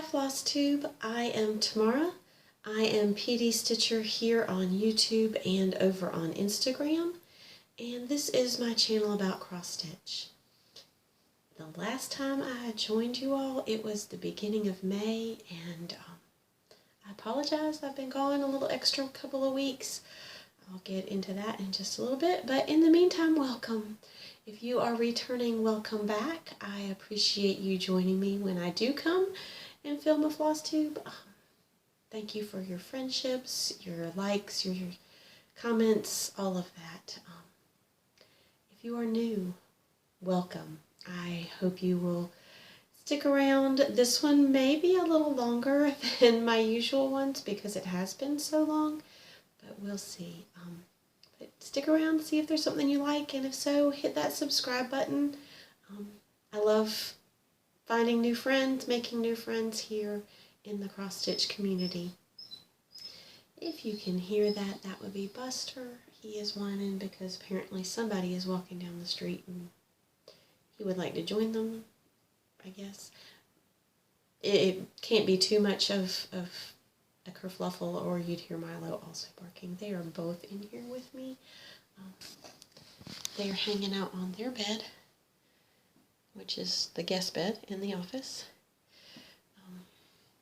Flosstube, I am Tamara. I am PD Stitcher here on YouTube and over on Instagram, and this is my channel about cross stitch. The last time I joined you all, it was the beginning of May, and I apologize, I've been gone a little extra couple of weeks. I'll get into that in just a little bit, but in the meantime, welcome. If you are returning, welcome back. I appreciate you joining me when I do come and film a Flosstube. Thank you for your friendships, your likes, your comments, all of that. If you are new, welcome. I hope you will stick around. This one may be a little longer than my usual ones because it has been so long, but we'll see. But stick around, see if there's something you like, and if so, hit that subscribe button. I love finding new friends, making new friends here in the cross stitch community. If you can hear that, that would be Buster. He is whining because apparently somebody is walking down the street and he would like to join them, I guess. It can't be too much of a kerfluffle, or you'd hear Milo also barking. They are both in here with me. They are hanging out on their bed, which is the guest bed in the office.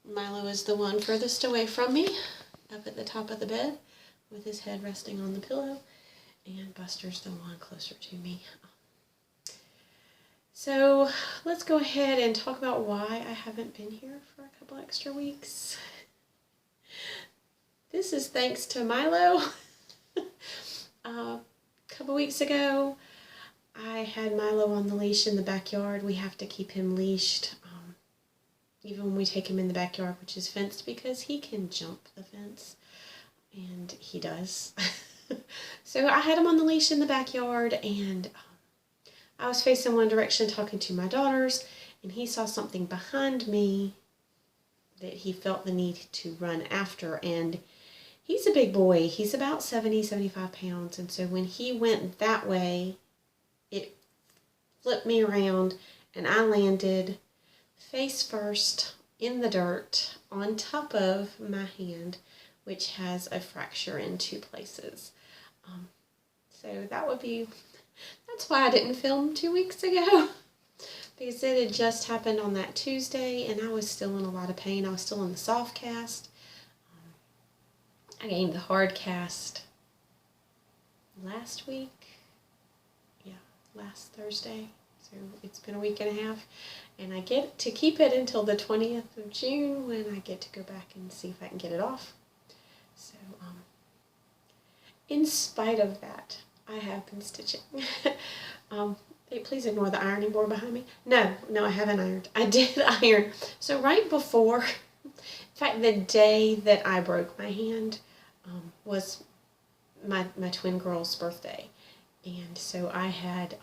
Milo is the one furthest away from me, up at the top of the bed, with his head resting on the pillow, and Buster's the one closer to me. So let's go ahead and talk about why I haven't been here for a couple extra weeks. This is thanks to Milo. A couple weeks ago, I had Milo on the leash in the backyard. We have to keep him leashed, even when we take him in the backyard, which is fenced, because he can jump the fence, and he does. So I had him on the leash in the backyard, and I was facing one direction talking to my daughters, and he saw something behind me that he felt the need to run after, and he's a big boy. He's about 70, 75 pounds, and so when he went that way, it flipped me around, and I landed face first in the dirt on top of my hand, which has a fracture in 2 places. So that's why I didn't film 2 weeks ago, because it had just happened on that Tuesday, and I was still in a lot of pain. I was still in the soft cast. I gained the hard cast last week. Yeah, last Thursday. So it's been a week and a half, and I get to keep it until the 20th of June when I get to go back and see if I can get it off. So, in spite of that, I have been stitching. Please ignore the ironing board behind me. No, I haven't ironed. I did iron. So right before, in fact, the day that I broke my hand was my twin girl's birthday. And so I had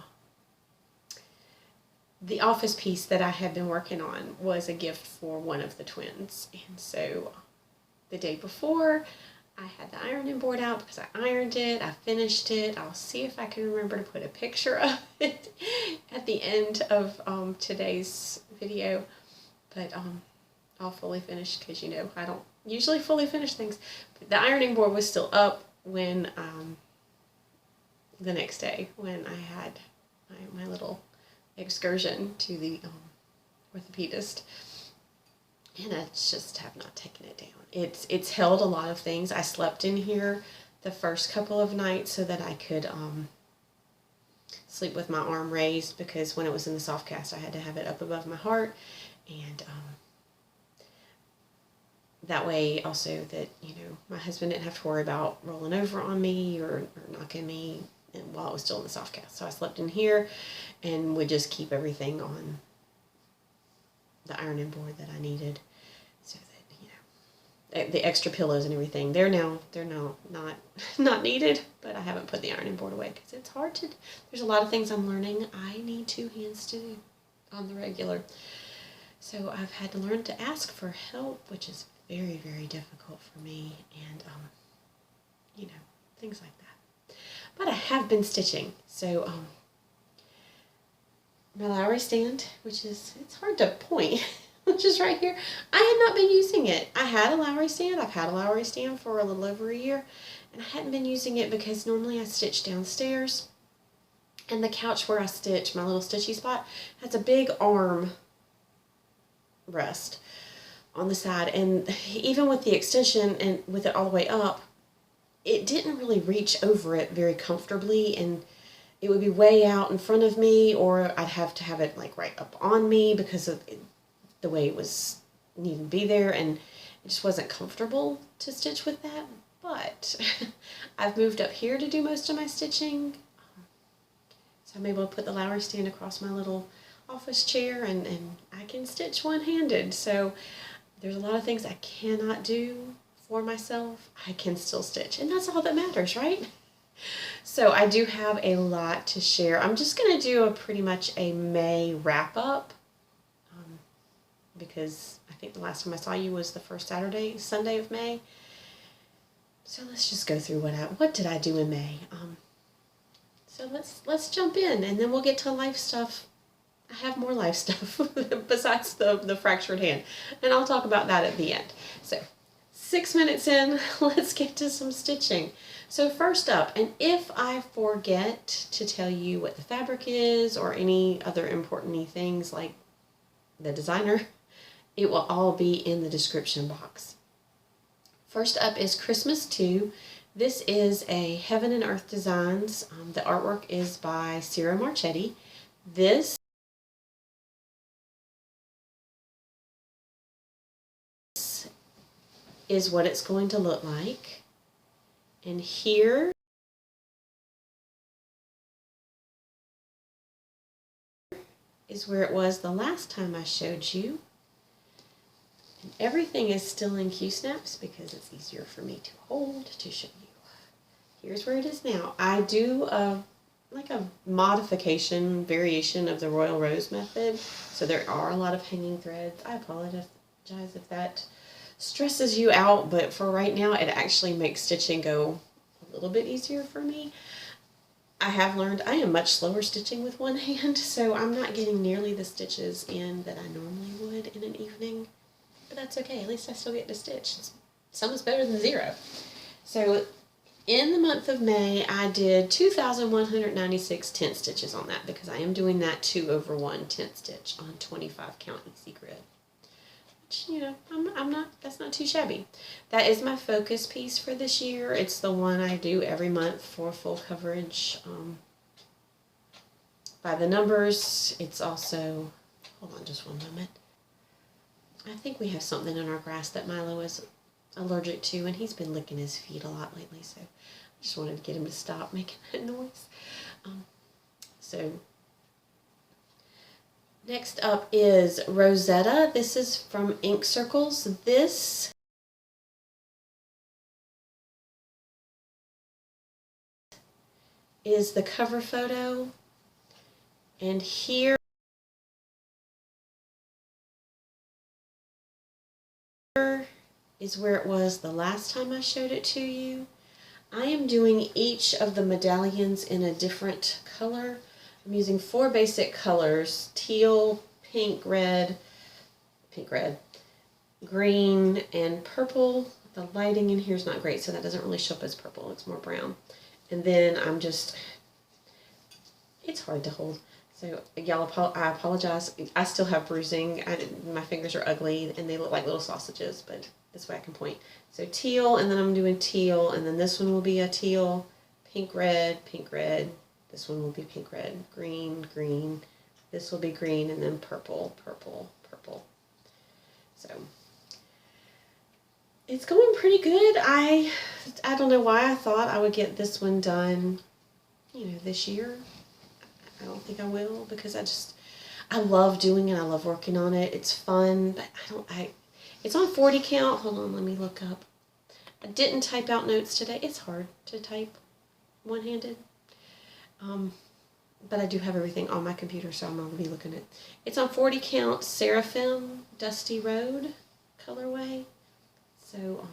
the office piece that I had been working on was a gift for one of the twins. And so the day before, I had the ironing board out because I ironed it, I finished it. I'll see if I can remember to put a picture of it at the end of today's video. But I'll fully finish, because you know I don't usually fully finish things. But the ironing board was still up when the next day when I had my little excursion to the orthopedist. And I just have not taken it down. It's held a lot of things. I slept in here the first couple of nights so that I could sleep with my arm raised, because when it was in the soft cast, I had to have it up above my heart, and that way also that, you know, my husband didn't have to worry about rolling over on me or knocking me while it was still in the soft cast. So I slept in here and would just keep everything on the ironing board that I needed, so that, you know, the extra pillows and everything, they're now not needed, but I haven't put the ironing board away because it's hard to, there's a lot of things I'm learning. I need 2 hands to do on the regular, so I've had to learn to ask for help, which is very, very difficult for me, and you know, things like that. But I have been stitching, so my Lowry stand, which is, it's hard to point which is right here. I had not been using it. I had a Lowry stand. I've had a Lowry stand for a little over a year, and I hadn't been using it because normally I stitch downstairs, and the couch where I stitch, my little stitchy spot, has a big arm rest on the side, and even with the extension and with it all the way up, it didn't really reach over it very comfortably, and it would be way out in front of me, or I'd have to have it like right up on me because of the way it was needing to be there, and it just wasn't comfortable to stitch with that. But I've moved up here to do most of my stitching, so I'm able to put the Lowry stand across my little office chair, and I can stitch one-handed. So there's a lot of things I cannot do for myself. I can still stitch, and that's all that matters, right? So I do have a lot to share. I'm just going to do pretty much a May wrap-up, because I think the last time I saw you was the first Sunday of May. So let's just go through what did I do in May. So let's jump in, and then we'll get to life stuff. I have more life stuff besides the fractured hand, and I'll talk about that at the end. So 6 minutes in, let's get to some stitching. So first up, and if I forget to tell you what the fabric is or any other important things like the designer, it will all be in the description box. First up is Christmas 2. This is a Heaven and Earth Designs. The artwork is by Ciro Marchetti. This is what it's going to look like. And here is where it was the last time I showed you. And everything is still in Q-snaps because it's easier for me to hold to show you. Here's where it is now. I do like a modification, variation of the Royal Rose method. So there are a lot of hanging threads. I apologize if that stresses you out, but for right now it actually makes stitching go a little bit easier for me. I have learned I am much slower stitching with one hand, so I'm not getting nearly the stitches in that I normally would in an evening, but that's okay. At least I still get to stitch. Some is better than zero. So in the month of May, I did 2,196 tent stitches on that because I am doing that 2/1 tent stitch on 25 count easy grid. You know, I'm not, that's not too shabby. That is my focus piece for this year. It's the one I do every month for full coverage by the numbers. It's also, hold on just one moment. I think we have something in our grass that Milo is allergic to, and he's been licking his feet a lot lately, so I just wanted to get him to stop making that noise. So next up is Rosetta. This is from Ink Circles. This is the cover photo, and here is where it was the last time I showed it to you. I am doing each of the medallions in a different color. I'm using 4 basic colors: teal, pink, red, green, and purple. The lighting in here is not great, so that doesn't really show up as purple. It's more brown. And then I'm just, it's hard to hold. So y'all, I apologize. I still have bruising. My fingers are ugly, and they look like little sausages, but this way I can point. So teal, and then I'm doing teal, and then this one will be a teal, pink, red, this one will be pink, red, green, green, this will be green, and then purple, purple, purple. So it's going pretty good. I don't know why I thought I would get this one done, you know, this year. I don't think I will, because I love doing it. I love working on it. It's fun, but it's on 40 count. Hold on, let me look up. I didn't type out notes today. It's hard to type one-handed. But I do have everything on my computer, so I'm going to be looking at it. It's on 40 count Seraphim Dusty Road colorway. So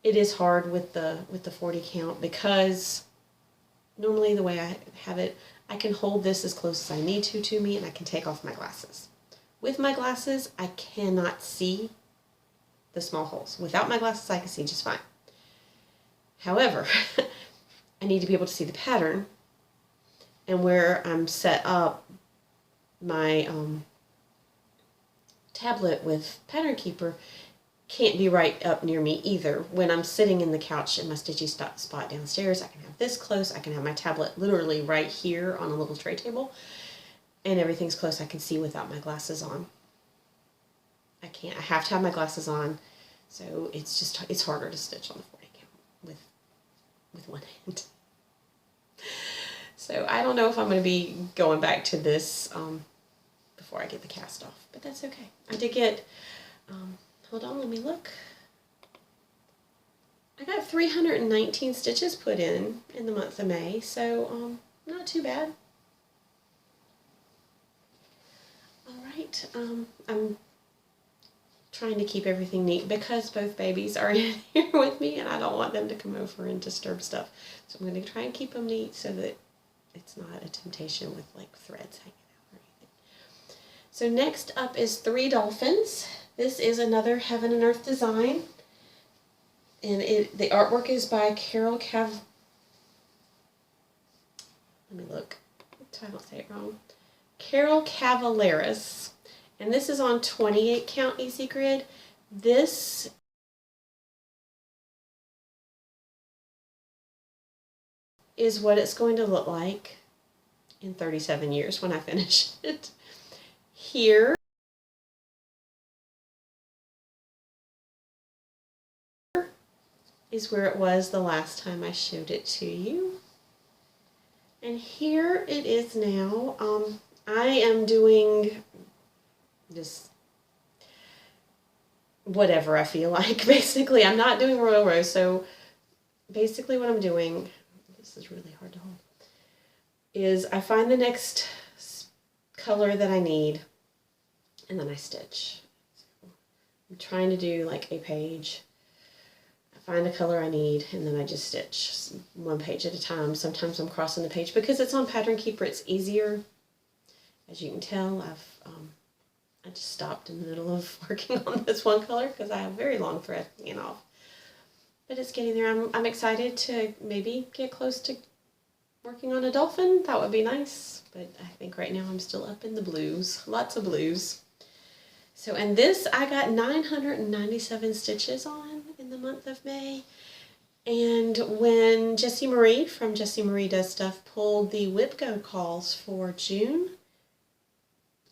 it is hard with the 40 count, because normally the way I have it, I can hold this as close as I need to me, and I can take off my glasses. With my glasses, I cannot see the small holes. Without my glasses, I can see just fine. However, I need to be able to see the pattern, and where I'm set up, my tablet with Pattern Keeper can't be right up near me either. When I'm sitting in the couch in my stitchy spot downstairs, I can have this close. I can have my tablet literally right here on a little tray table, and everything's close. I can see without my glasses on. I can't. I have to have my glasses on, so it's harder to stitch on the 40 count with one hand. So I don't know if I'm going to be going back to this before I get the cast off, but that's okay. I did get, hold on, let me look. I got 319 stitches put in the month of May, so not too bad. All right, I'm trying to keep everything neat because both babies are in here with me and I don't want them to come over and disturb stuff. So I'm going to try and keep them neat so that it's not a temptation with like threads hanging out or anything. So next up is 3 Dolphins. This is another Heaven and Earth design. And the artwork is by Carol let me look so I don't say it wrong. Carol Cavalaris. And this is on 28 count easy grid. This is what it's going to look like in 37 years when I finish it. Here is where it was the last time I showed it to you. And here it is now. I am doing just whatever I feel like. Basically, I'm not doing Royal Rose, so basically what I'm doing, this is really hard to hold, is I find the next color that I need, and then I stitch. So I'm trying to do like a page. I find a color I need, and then I just stitch one page at a time. Sometimes I'm crossing the page. Because it's on Pattern Keeper, it's easier. As you can tell, I just stopped in the middle of working on this one color because I have very long thread hanging off. But it's getting there. I'm excited to maybe get close to working on a dolphin. That would be nice. But I think right now I'm still up in the blues. Lots of blues. So, and this I got 997 stitches on in the month of May. And when Jessie Marie from Jessie Marie Does Stuff pulled the Whip Go calls for June,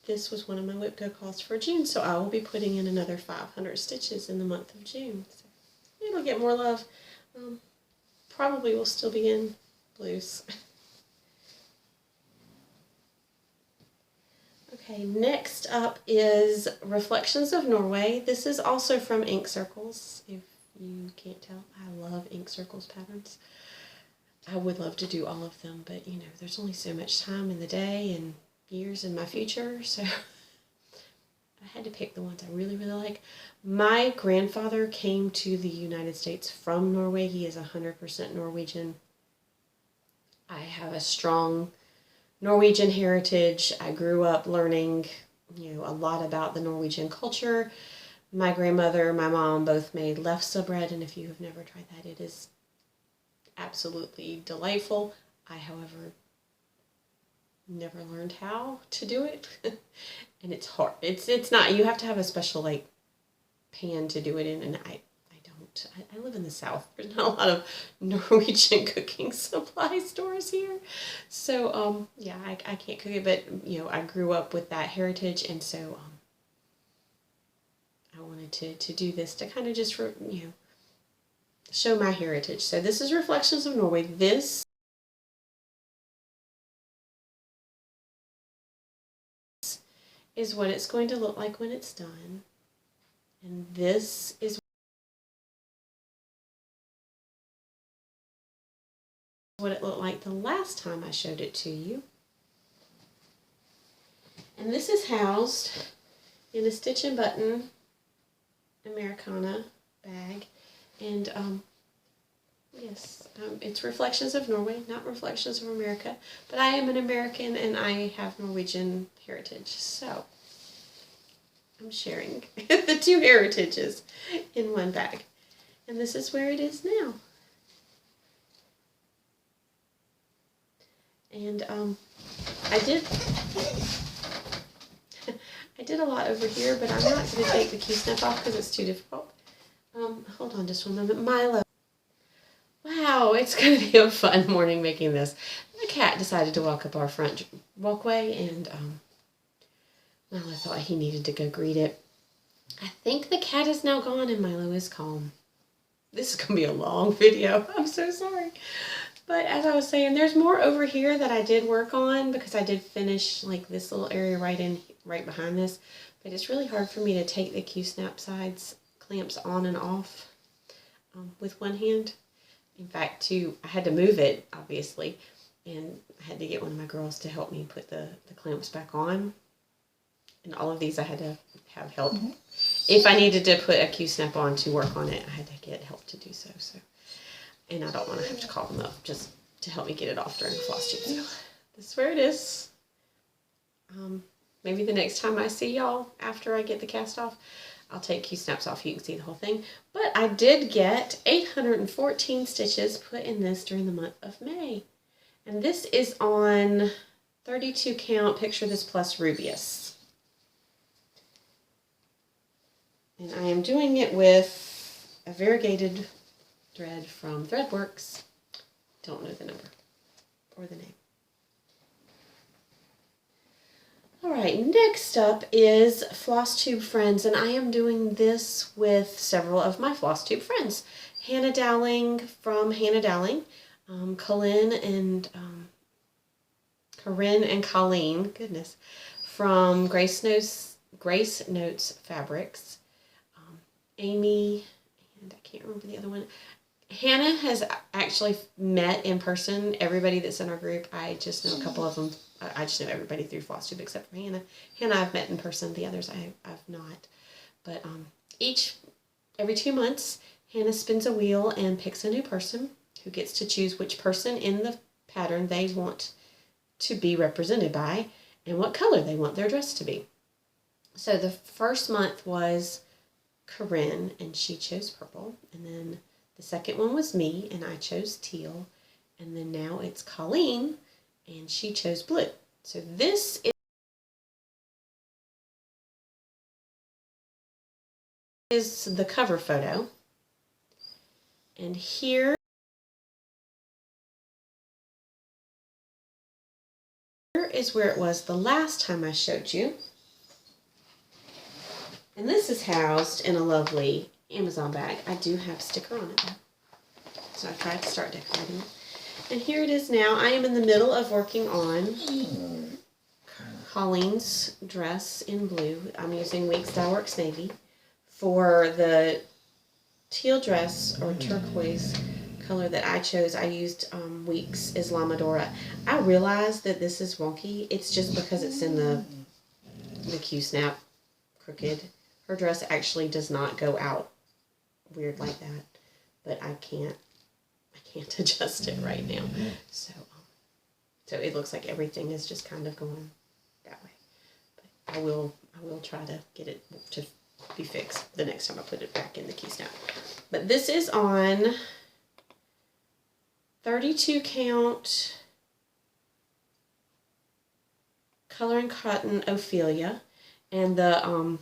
this was one of my Whip Go calls for June, so I will be putting in another 500 stitches in the month of June. So it'll get more love. Probably will still be in blues. Okay, next up is Reflections of Norway. This is also from Ink Circles. If you can't tell, I love Ink Circles patterns. I would love to do all of them, but you know, there's only so much time in the day and years in my future, so I had to pick the ones I really, really like. My grandfather came to the United States from Norway. He is 100% Norwegian. I have a strong Norwegian heritage. I grew up learning, you know, a lot about the Norwegian culture. My grandmother, my mom both made lefse bread, and if you have never tried that, it is absolutely delightful. I, however, never learned how to do it, and it's hard. It's not, you have to have a special like pan to do it in, and I don't. I live in the South. There's not a lot of Norwegian cooking supply stores here, so yeah, I can't cook it, but you know, I grew up with that heritage, and so I wanted to do this to kind of just you know, show my heritage. So this is Reflections of Norway. This is what it's going to look like when it's done. And this is what it looked like the last time I showed it to you. And this is housed in a Stitch and Button Americana bag. And yes, it's Reflections of Norway, not Reflections of America. But I am an American and I have Norwegian heritage. So I'm sharing the two heritages in one bag. And this is where it is now. And I did a lot over here, but I'm not going to take the key snap off because it's too difficult. Hold on just one moment. Milo. Wow, it's going to be a fun morning making this. The cat decided to walk up our front walkway, and Milo thought he needed to go greet it. I think the cat is now gone and Milo is calm. This is going to be a long video. I'm so sorry. But as I was saying, there's more over here that I did work on because I did finish like this little area right behind this. But it's really hard for me to take the Q-snap sides clamps on and off with one hand. In fact, I had to move it, obviously, and I had to get one of my girls to help me put the clamps back on. And all of these I had to have help. Mm-hmm. If I needed to put a Q-snap on to work on it, I had to get help to do so. And I don't want to have to call them up just to help me get it off during Flosstube. So this is where it is. Maybe the next time I see y'all after I get the cast off, I'll take Q-snaps off. You can see the whole thing. But I did get 814 stitches put in this during the month of May. And this is on 32 count, picture this plus Rubious. And I am doing it with a variegated thread from Threadworks. Don't know the number or the name. Alright, next up is Flosstube Friends, and I am doing this with several of my Flosstube friends. Hannah Dowling from Hannah Dowling, Corinne and Colleen, goodness, from Grace Notes Fabrics, Amy, and I can't remember the other one. Hannah has actually met in person everybody that's in our group. I just know a couple of them. I just know everybody through Flosstube except for Hannah. Hannah I've met in person. The others I've not. But every 2 months, Hannah spins a wheel and picks a new person who gets to choose which person in the pattern they want to be represented by and what color they want their dress to be. So the first month was Corinne, and she chose purple. And then the second one was me, and I chose teal. And then now it's Colleen, and she chose blue. So this is the cover photo. And here is where it was the last time I showed you. And this is housed in a lovely Amazon bag. I do have a sticker on it though, so I tried to start decorating it. And here it is now. I am in the middle of working on Colleen's dress in blue. I'm using Weeks Dye Works Navy. For the teal dress or turquoise color that I chose, I used Weeks Islamadora. I realized that this is wonky. It's just because it's in the Q-snap crooked. Her dress actually does not go out weird like that, but I can't adjust it right now. So it looks like everything is just kind of going that way. But I will try to get it to be fixed the next time I put it back in the Q-snap. But this is on 32 count Color and Cotton Ophelia, and the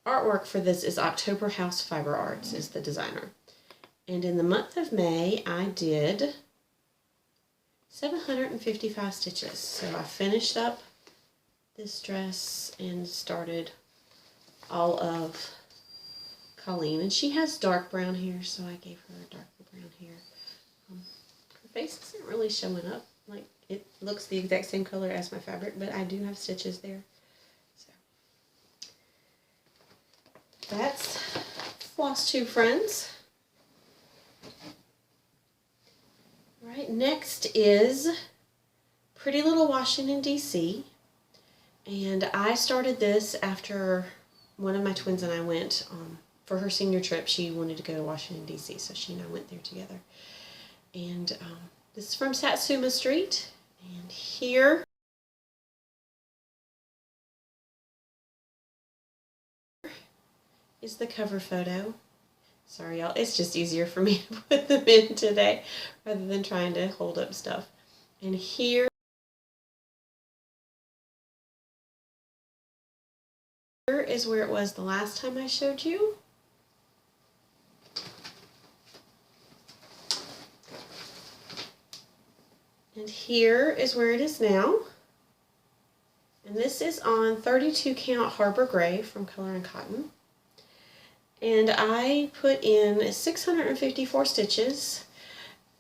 artwork for this is October House Fiber Arts is the designer. And in the month of May, I did 755 stitches. So I finished up this dress and started all of Colleen. And she has dark brown hair, so I gave her a darker brown hair. Her face isn't really showing up. Like, it looks the exact same color as my fabric, but I do have stitches there. So that's Flosstube Friends. Right, next is Pretty Little Washington, D.C. And I started this after one of my twins and I went for her senior trip. She wanted to go to Washington, D.C., so she and I went there together. And this is from Satsuma Street. And here is the cover photo. Sorry, y'all. It's just easier for me to put them in today rather than trying to hold up stuff. And here is where it was the last time I showed you. And here is where it is now. And this is on 32 count Harbor Gray from Color and Cotton. And I put in 654 stitches,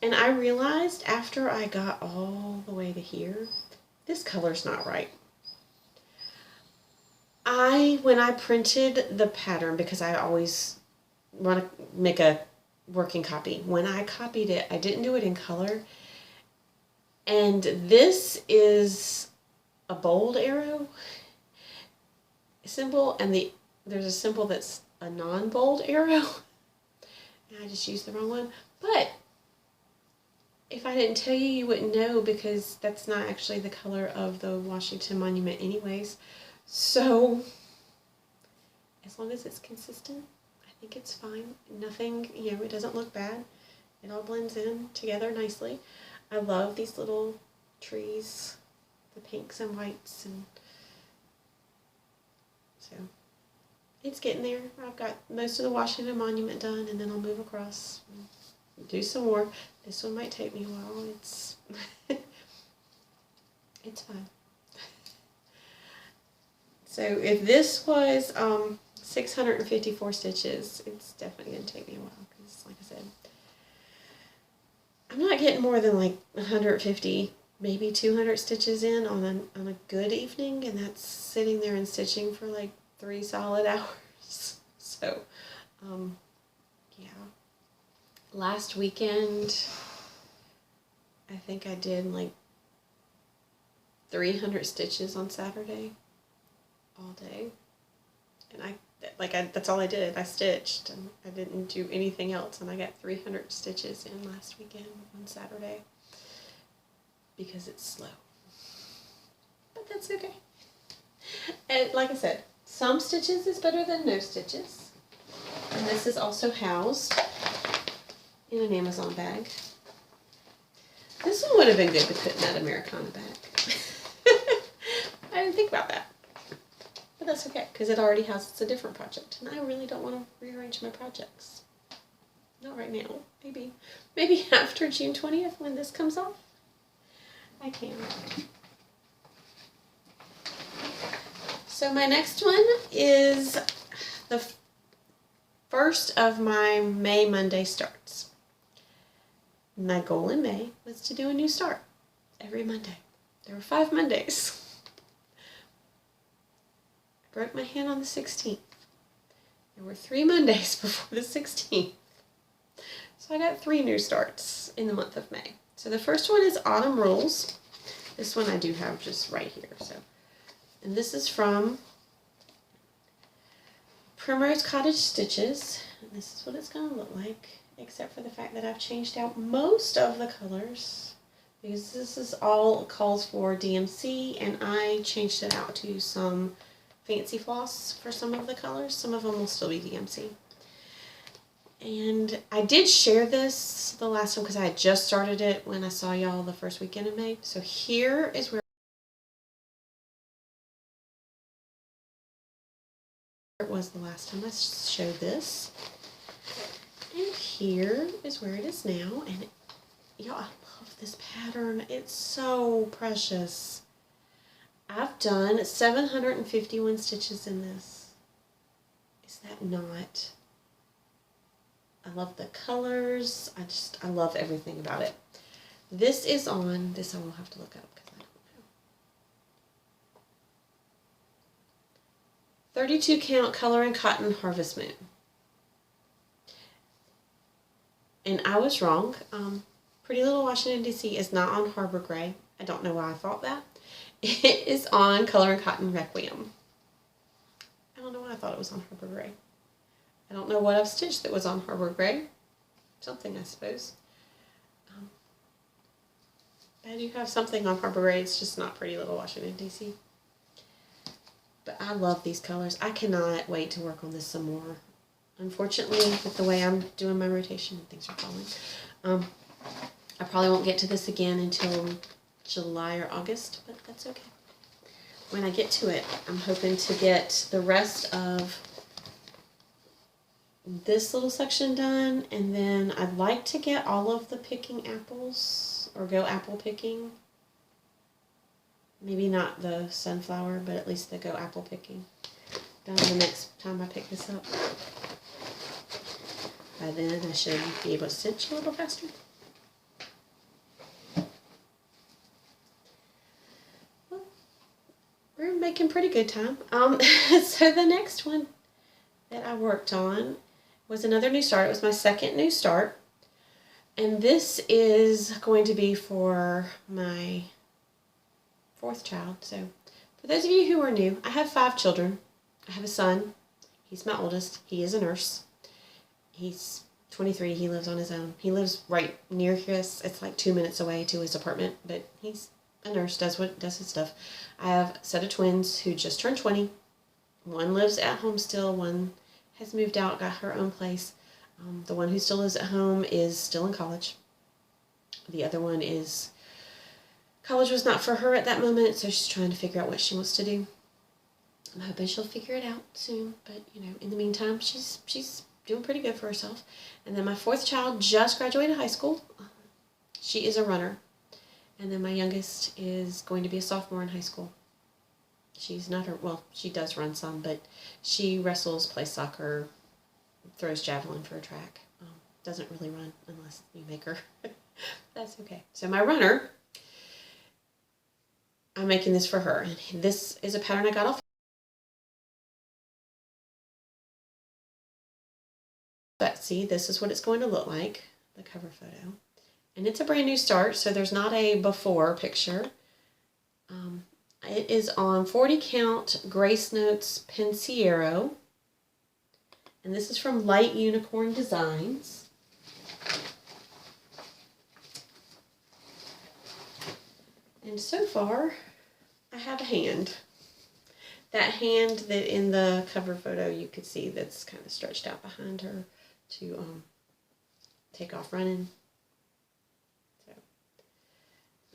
and I realized after I got all the way to here, this color's not right. When I printed the pattern, because I always want to make a working copy, when I copied it, I didn't do it in color. And this is a bold arrow symbol, and there's a symbol that's a non-bold arrow, and I just used the wrong one. But if I didn't tell you, you wouldn't know, because that's not actually the color of the Washington Monument anyways. So as long as it's consistent, I think it's fine. Nothing, you know, it doesn't look bad. It all blends in together nicely. I love these little trees, the pinks and whites, and so it's getting there. I've got most of the Washington Monument done, and then I'll move across and do some more. This one might take me a while. It's it's fine. So if this was 654 stitches, it's definitely going to take me a while, because like I said, I'm not getting more than like 150, maybe 200 stitches in on a good evening, and that's sitting there and stitching for like 3 solid hours. So, yeah. Last weekend, I think I did like 300 stitches on Saturday, all day. And that's all I did. I stitched, and I didn't do anything else, and I got 300 stitches in last weekend on Saturday, because it's slow. But that's okay. And like I said, some stitches is better than no stitches. And this is also housed in an Amazon bag. This one would have been good to put in that Americana bag. I didn't think about that. But that's okay, because it already has a different project, and I really don't want to rearrange my projects. Not right now. Maybe after June 20th when this comes off, I can. So my next one is the first of my May Monday starts. My goal in May was to do a new start every Monday. There were 5 Mondays. Broke my hand on the 16th. There were 3 Mondays before the 16th. So I got 3 new starts in the month of May. So the first one is Autumn Rules. This one I do have just right here. And this is from Primrose Cottage Stitches. And this is what it's going to look like, except for the fact that I've changed out most of the colors, because this is all calls for DMC, and I changed it out to some fancy floss for some of the colors. Some of them will still be DMC. And I did share this the last time, because I had just started it when I saw y'all the first weekend in May. So here is where it was the last time I showed this. And here is where it is now. And y'all, I love this pattern. It's so precious. I've done 751 stitches in this. Is that not? I love the colors. I love everything about it. This is on, this I will have to look up because I don't know. 32 count Color and Cotton Harvest Moon. And I was wrong. Pretty Little Washington, D.C. is not on Harbor Gray. I don't know why I thought that. It is on Color and Cotton Requiem. I don't know why I thought it was on Harbor Gray. I don't know what I've stitched that was on Harbor Gray. Something, I suppose. I do have something on Harbor Gray. It's just not Pretty Little Washington, D.C. But I love these colors. I cannot wait to work on this some more. Unfortunately, with the way I'm doing my rotation, things are falling. I probably won't get to this again until July or August, but that's okay. When I get to it, I'm hoping to get the rest of this little section done, and then I'd like to get all of the picking apples, or go apple picking. Maybe not the sunflower, but at least the go apple picking done the next time I pick this up. By then I should be able to stitch a little faster. Well, we're making pretty good time. So the next one that I worked on was another new start. It was my second new start. And this is going to be for my 4th child. So for those of you who are new, I have 5 children. I have a son. He's my oldest. He is a nurse. He's 23. He lives on his own. He lives right near here. It's like 2 minutes away to his apartment, but he's a nurse, does his stuff. I have a set of twins who just turned 20. One lives at home still. One has moved out, got her own place. The one who still lives at home is still in college. The other one is, college was not for her at that moment, so she's trying to figure out what she wants to do. I'm hoping she'll figure it out soon, but you know, in the meantime, she's doing pretty good for herself. And then my 4th child just graduated high school. She is a runner. And then my youngest is going to be a sophomore in high school. She's not well, she does run some, but she wrestles, plays soccer, throws javelin for a track. Doesn't really run unless you make her. That's okay. So my runner, I'm making this for her. And this is a pattern I got off Etsy. This is what it's going to look like, the cover photo. And it's a brand new start, so there's not a before picture. It is on 40 count Grace Notes Pensiero. And this is from Light Unicorn Designs. And so far, I have a hand. That hand that in the cover photo you could see that's kind of stretched out behind her to take off running. So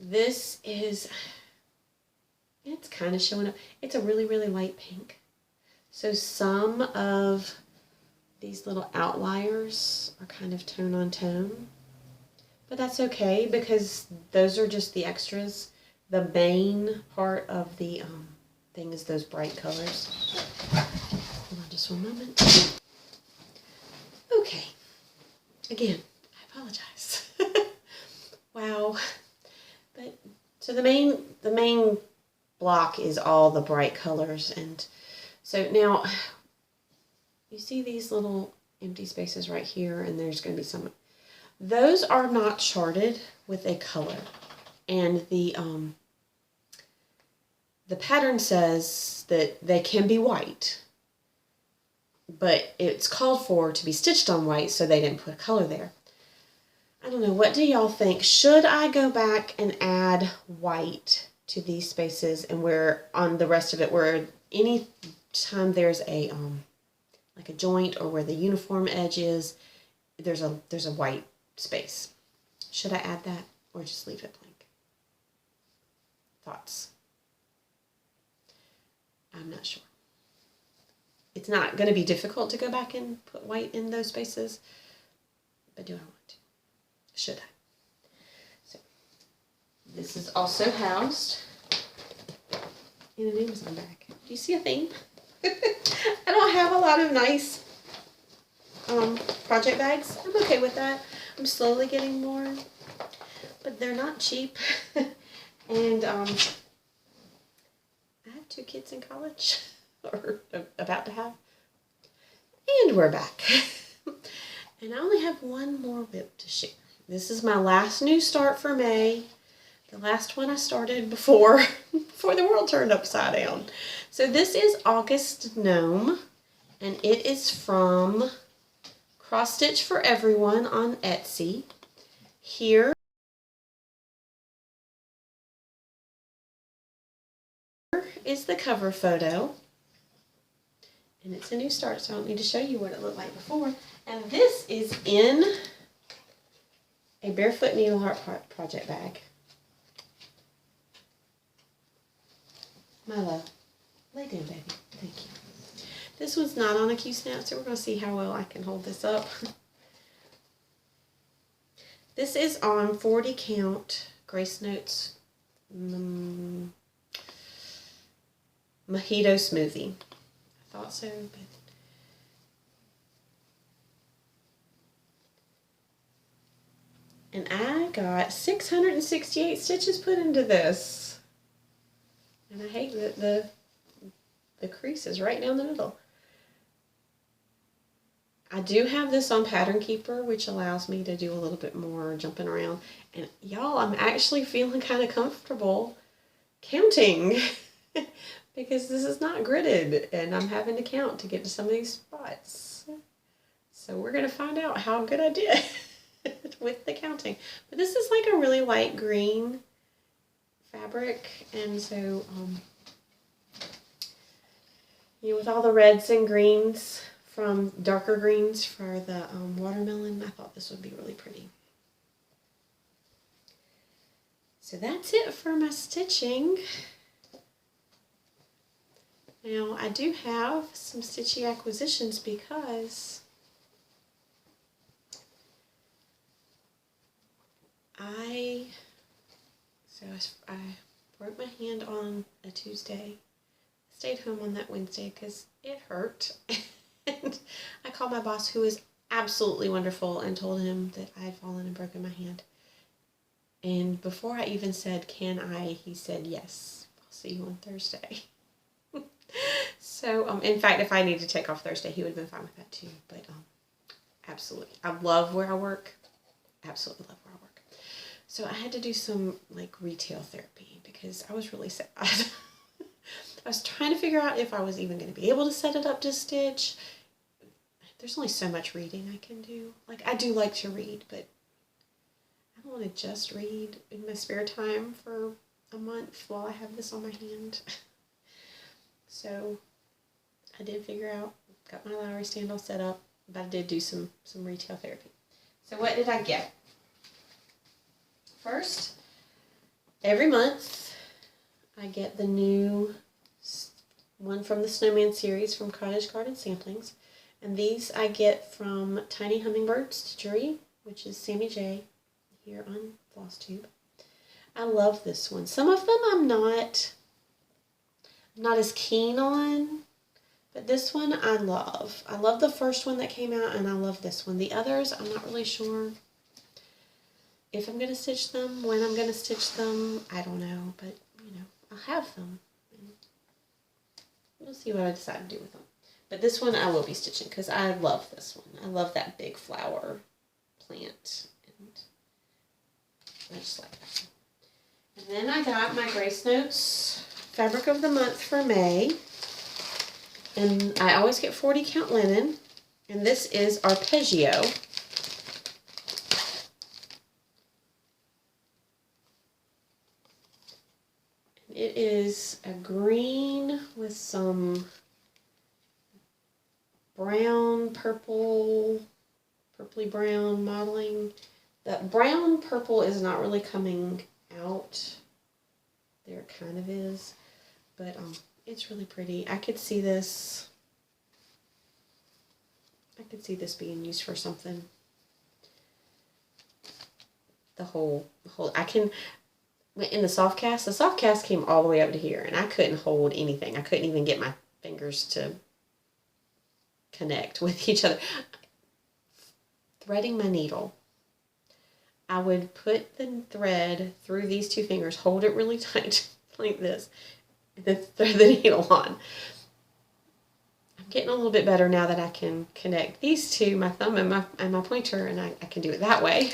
this is, it's kind of showing up. It's a really, really light pink. So some of these little outliers are kind of tone on tone. But that's okay because those are just the extras. The main part of the thing is those bright colors. Hold on just one moment. Okay. Again, I apologize. Wow. But so the main block is all the bright colors, and so now you see these little empty spaces right here, and there's going to be some. Those are not charted with a color, and the pattern says that they can be white, but it's called for to be stitched on white, so they didn't put a color there. I don't know, what do y'all think? Should I go back and add white to these spaces, and where on the rest of it, where any time there's a like a joint or where the uniform edge is, there's a white space? Should I add that or just leave it blank? Thoughts? I'm not sure. It's not going to be difficult to go back and put white in those spaces, but do I want to? Should I? So this is also housed in an Amazon bag. Do you see a theme? I don't have a lot of nice project bags. I'm okay with that. I'm slowly getting more, but they're not cheap. And I have 2 kids in college, or about to have. And we're back. And I only have one more whip to share. This is my last new start for May. The last one I started before the world turned upside down. So this is August Gnome, and it is from Cross Stitch for Everyone on Etsy. Here is the cover photo, And it's a new start, so I don't need to show you what it looked like before. And this is in a Barefoot Needle Art Project bag. My love. Lay down, baby. Thank you. This one's not on a Q-snap, so we're going to see how well I can hold this up. This is on 40 count Grace Notes Mojito Smoothie. I thought so, but and I got 668 stitches put into this. And I hate that the crease is right down the middle. I do have this on Pattern Keeper, which allows me to do a little bit more jumping around. And y'all, I'm actually feeling kind of comfortable counting because this is not gridded and I'm having to count to get to some of these spots. So we're going to find out how good I did with the counting. But this is like a really light green fabric, and so you know, with all the reds and greens from darker greens for the watermelon, I thought this would be really pretty. So that's it for my stitching. Now I do have some stitchy acquisitions because I broke my hand on a Tuesday. I stayed home on that Wednesday because it hurt. And I called my boss, who is absolutely wonderful, and told him that I had fallen and broken my hand. And before I even said, can I, he said, yes, I'll see you on Thursday. So, in fact, if I needed to take off Thursday, he would have been fine with that too. But, absolutely. I love where I work. Absolutely love where I work. So I had to do some, like, retail therapy because I was really sad. I was trying to figure out if I was even going to be able to set it up to stitch. There's only so much reading I can do. Like, I do like to read, but I don't want to just read in my spare time for a month while I have this on my hand. So I did figure out, got my Lowry stand all set up, but I did do some retail therapy. So what did I get? First, every month I get the new one from the Snowman series from Cottage Garden Samplings. And these I get from Tiny Hummingbird Stitchery, which is Sammy J here on Flosstube. I love this one. Some of them I'm not as keen on, but this one I love. I love the first one that came out, and I love this one. The others, I'm not really sure if I'm going to stitch them, when I'm going to stitch them. I don't know, but, you know, I'll have them. We'll see what I decide to do with them. But this one I will be stitching because I love this one. I love that big flower plant. And I just like that one. And then I got my Grace Notes Fabric of the Month for May. And I always get 40 count linen. And this is Arpeggio. It is a green with some brown, purple, purpley brown modeling. The brown purple is not really coming out. There it kind of is. But it's really pretty. I could see this. I could see this being used for something. The whole I can. In the soft cast came all the way up to here, and I couldn't hold anything. I couldn't even get my fingers to connect with each other. Threading my needle, I would put the thread through these two fingers, hold it really tight like this, and then thread the needle on. I'm getting a little bit better now that I can connect these two, my thumb and my pointer, and I can do it that way.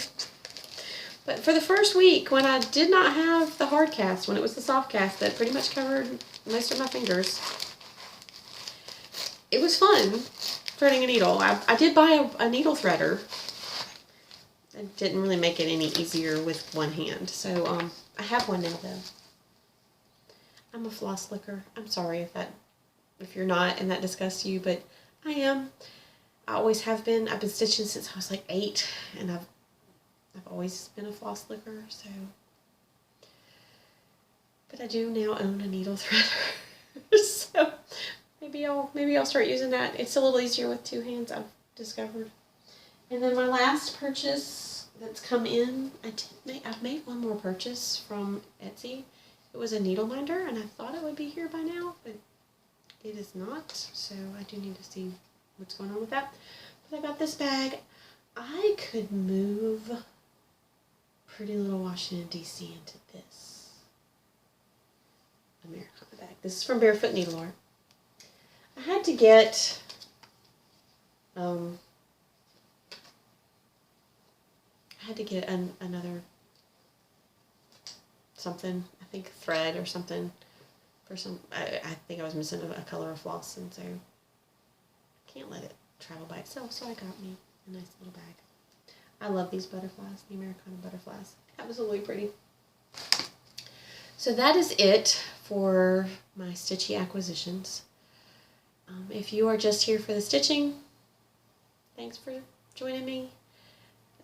But for the first week, when I did not have the hard cast, when it was the soft cast that pretty much covered most of my fingers, it was fun threading a needle. I did buy a needle threader. It didn't really make it any easier with one hand. So I have one now, though. I'm a floss licker. I'm sorry if that if you're not and that disgusts you, but I am. I always have been. I've been stitching since I was like 8, and I've always been a floss licker, so. But I do now own a needle threader, so maybe I'll start using that. It's a little easier with 2 hands, I've discovered. And then my last purchase that's come in, I've made one more purchase from Etsy. It was a needle minder, and I thought it would be here by now, but it is not. So I do need to see what's going on with that. But I got this bag. I could move Pretty Little Washington, D.C. into this Americana bag. This is from Barefoot Needle Art. I had to get another something, I think thread or something for some, I think I was missing a color of floss, and so I can't let it travel by itself, so I got me a nice little bag. I love these butterflies, the Americana butterflies. Absolutely pretty. So that is it for my stitchy acquisitions. If you are just here for the stitching, thanks for joining me.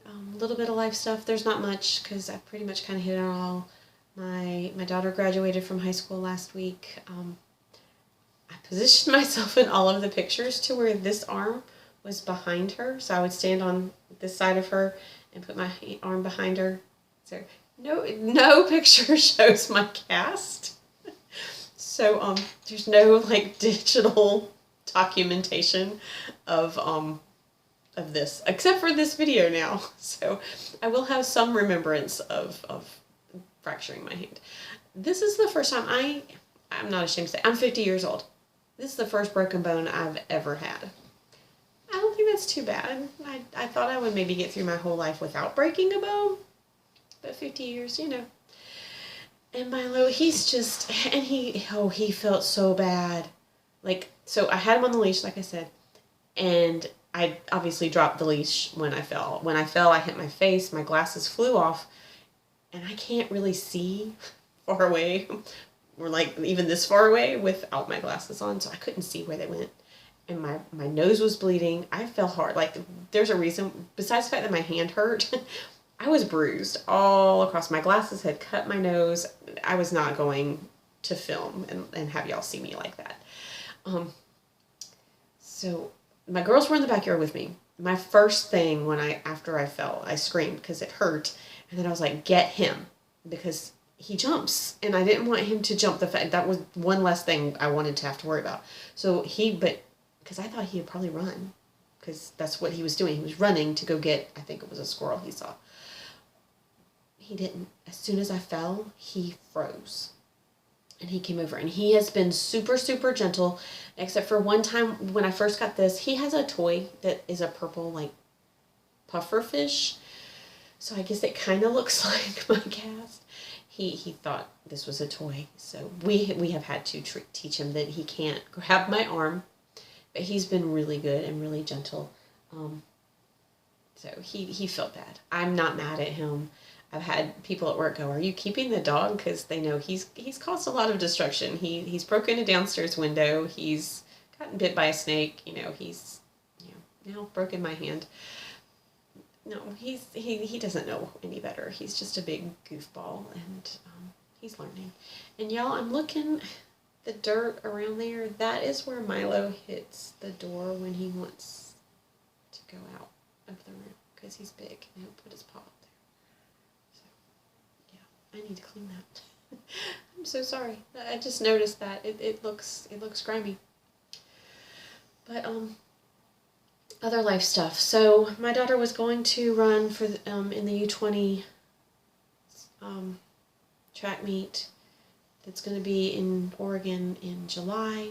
A little bit of life stuff. There's not much because I pretty much kind of hit it all. My daughter graduated from high school last week. I positioned myself in all of the pictures to where this arm was behind her, so I would stand on this side of her and put my arm behind her. So no picture shows my cast. So there's no like digital documentation of this, except for this video now. So I will have some remembrance of fracturing my hand. This is the first time I'm not ashamed to say, I'm 50 years old. This is the first broken bone I've ever had. I don't think that's too bad. I thought I would maybe get through my whole life without breaking a bone, but 50 years, you know. And Milo, he's just, and he felt so bad. Like, so I had him on the leash, like I said, and I obviously dropped the leash when I fell. When I fell, I hit my face, my glasses flew off, and I can't really see far away, or like even this far away without my glasses on, so I couldn't see where they went. And my nose was bleeding. I fell hard. Like, there's a reason, besides the fact that my hand hurt, I was bruised all across. My glasses had cut my nose. I was not going to film and have y'all see me like that. So my girls were in the backyard with me. My first thing after I fell, I screamed because it hurt. And then I was like, get him, because he jumps. And I didn't want him to jump. That was one less thing I wanted to have to worry about. So because I thought he would probably run, because that's what he was doing. He was running to go get, I think it was a squirrel he saw. He didn't. As soon as I fell, he froze. And he came over, and he has been super, super gentle, except for one time when I first got this. He has a toy that is a purple, like, puffer fish. So I guess it kind of looks like my cast. He thought this was a toy. So we have had to teach him that he can't grab my arm. But he's been really good and really gentle. So he felt bad. I'm not mad at him. I've had people at work go, "Are you keeping the dog?" Because they know he's caused a lot of destruction. He's broken a downstairs window. He's gotten bit by a snake. He's now broken my hand. No, he doesn't know any better. He's just a big goofball, and he's learning. And y'all, I'm looking, the dirt around there. That is where Milo hits the door when he wants to go out of the room, because he's big and he'll put his paw up there. So yeah, I need to clean that. I'm so sorry. I just noticed that it looks grimy. But other life stuff. So my daughter was going to run for in the U20 track meet that's going to be in Oregon in July.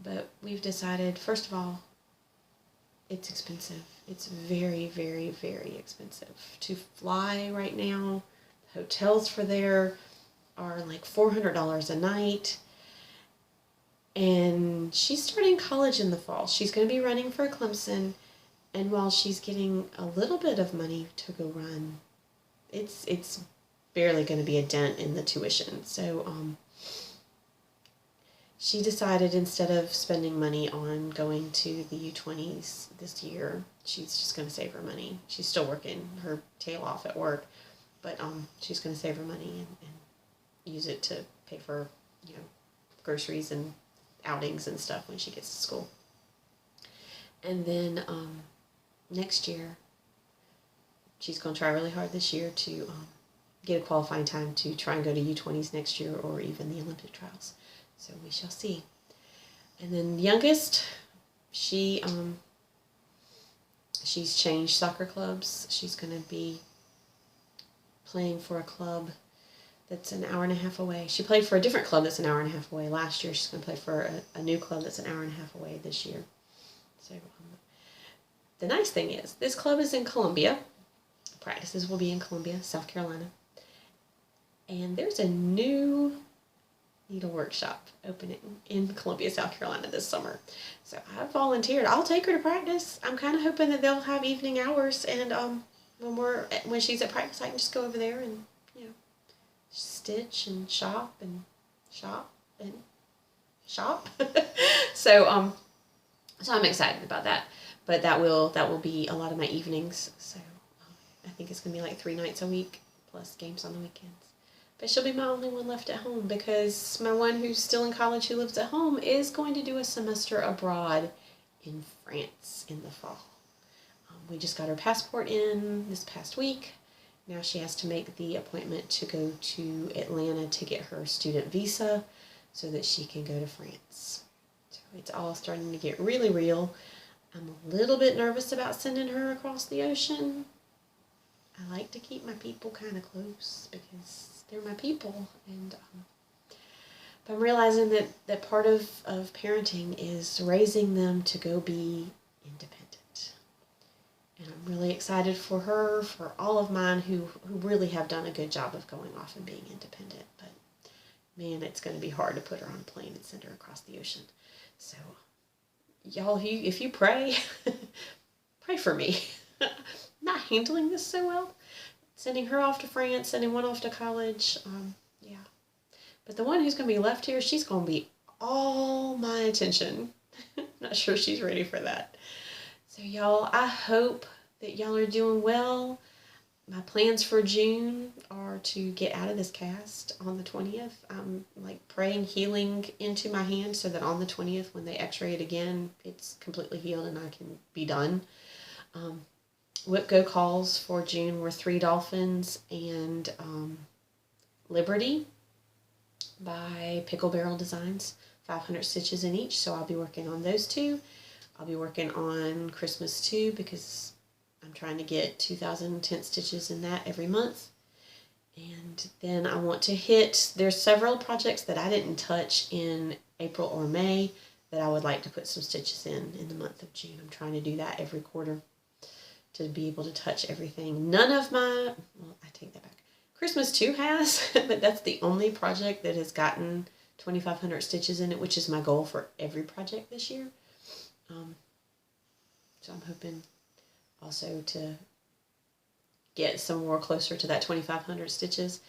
But we've decided, first of all, it's expensive. It's very, very, very expensive to fly right now. The hotels for there are like $400 a night. And she's starting college in the fall. She's going to be running for Clemson. And while she's getting a little bit of money to go run, it's barely going to be a dent in the tuition. So she decided instead of spending money on going to the U20s this year, she's just going to save her money. She's still working her tail off at work, but she's going to save her money and use it to pay for, groceries and outings and stuff when she gets to school. And then next year, she's going to try really hard this year to get a qualifying time to try and go to U20s next year or even the Olympic trials. So we shall see. And then the youngest, she's changed soccer clubs. She's going to be playing for a club that's an hour and a half away. She played for a different club that's an hour and a half away last year. She's going to play for a new club that's an hour and a half away this year. So the nice thing is, this club is in Columbia. Practices will be in Columbia, South Carolina. And there's a new needle workshop opening in Columbia, South Carolina this summer. So I volunteered. I'll take her to practice. I'm kind of hoping that they'll have evening hours, and when she's at practice, I can just go over there and stitch and shop and shop and shop. So I'm excited about that. But that will be a lot of my evenings. So I think it's gonna be like 3 nights a week plus games on the weekends. But she'll be my only one left at home because my one who's still in college who lives at home is going to do a semester abroad in France in the fall. We just got her passport in this past week. Now she has to make the appointment to go to Atlanta to get her student visa so that she can go to France. So it's all starting to get really real. I'm a little bit nervous about sending her across the ocean. I like to keep my people kind of close because they're my people, and but I'm realizing that part of parenting is raising them to go be independent. And I'm really excited for her, for all of mine who really have done a good job of going off and being independent. But man, it's going to be hard to put her on a plane and send her across the ocean. So y'all, if you pray, pray for me. I'm not handling this so well. Sending her off to France, sending one off to college, yeah. But the one who's going to be left here, she's going to be all my attention. Not sure she's ready for that. So y'all, I hope that y'all are doing well. My plans for June are to get out of this cast on the 20th. I'm praying healing into my hand so that on the 20th when they x-ray it again, it's completely healed and I can be done. Whip Go calls for June were 3 Dolphins and Liberty by Pickle Barrel Designs, 500 stitches in each, so I'll be working on those 2. I'll be working on Christmas too because I'm trying to get 2,000 tent stitches in that every month. And then I want to there's several projects that I didn't touch in April or May that I would like to put some stitches in the month of June. I'm trying to do that every quarter, to be able to touch everything. None of I take that back. Christmas 2 has, but that's the only project that has gotten 2,500 stitches in it, which is my goal for every project this year. So I'm hoping also to get some more closer to that 2,500 stitches.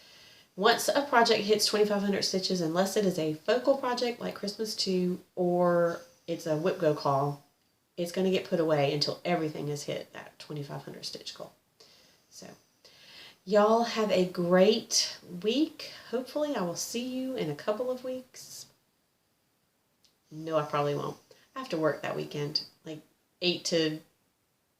Once a project hits 2,500 stitches, unless it is a focal project like Christmas 2 or it's a Whip Go call, it's going to get put away until everything has hit that 2,500 stitch goal. So, y'all have a great week. Hopefully, I will see you in a couple of weeks. No, I probably won't. I have to work that weekend, 8 to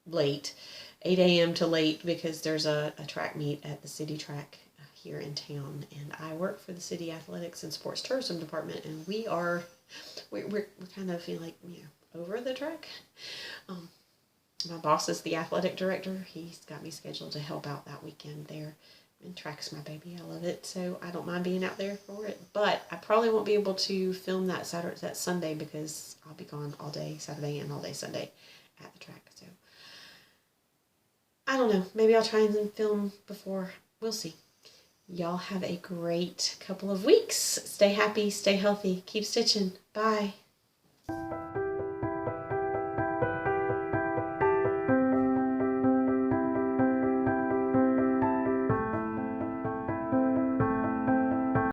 late, 8 a.m. to late, because there's a track meet at the city track here in town, and I work for the city athletics and sports tourism department, and we're kind of over the track. My boss is the athletic director. He's got me scheduled to help out that weekend there. And track's my baby. I love it. So I don't mind being out there for it. But I probably won't be able to film that Sunday because I'll be gone all day Saturday and all day Sunday at the track. So I don't know. Maybe I'll try and film before. We'll see. Y'all have a great couple of weeks. Stay happy. Stay healthy. Keep stitching. Bye.